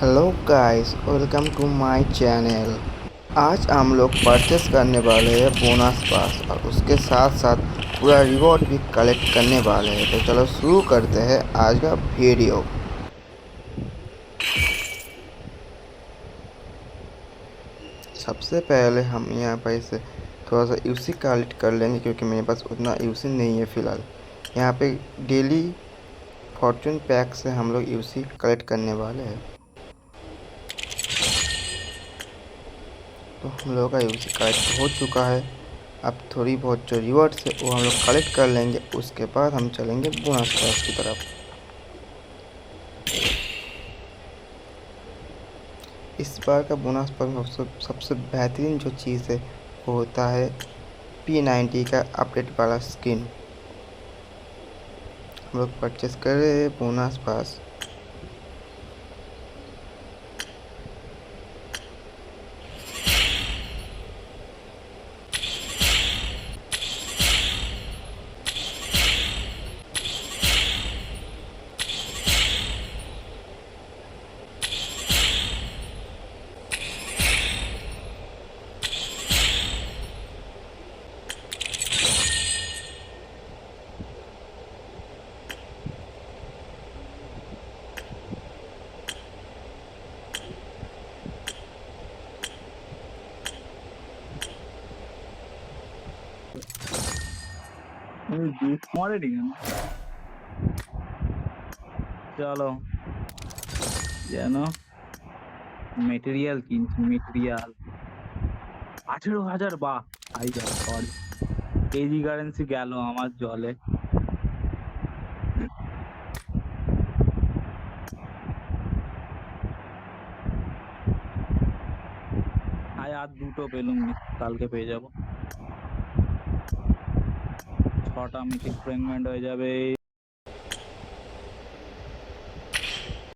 Hello guys, welcome to my channel. आज हम लोग परचेस करने वाले हैं बोनस पास और उसके साथ साथ पूरा रिवॉर्ड भी कलेक्ट करने वाले हैं। तो चलो शुरू करते हैं आज का वीडियो। सबसे पहले हम यहाँ पर से थोड़ा सा यूसी कलेक्ट कर लेंगे क्योंकि मेरे पास उतना यूसी नहीं है फ़िलहाल। यहाँ पे डेली फॉर्चून पैक से हम लोग यूसी कलेक्ट करने वाले हैं। तो हम लोगों का यूसी कलेक्ट हो चुका है। अब थोड़ी बहुत जो रिवॉर्ड्स है वो हम लोग कलेक्ट कर लेंगे, उसके बाद हम चलेंगे बोनस पास की तरफ। इस बार का बोनस पास में सबसे बेहतरीन जो चीज़ है वो होता है P90 का अपडेट वाला स्किन। हम लोग परचेस कर रहे हैं बोनस पास। চলো যেন মেটেরিয়াল কিনছি, মেটেরিয়াল 18,000। বাহ ভাই, সরি, কেজি কারেন্সি গেল আমার জলে। আর দুটো পেলুম নি, কালকে পেয়ে যাব। 6টা মিথিক ফ্র্যাগমেন্ট হয়ে যাবে।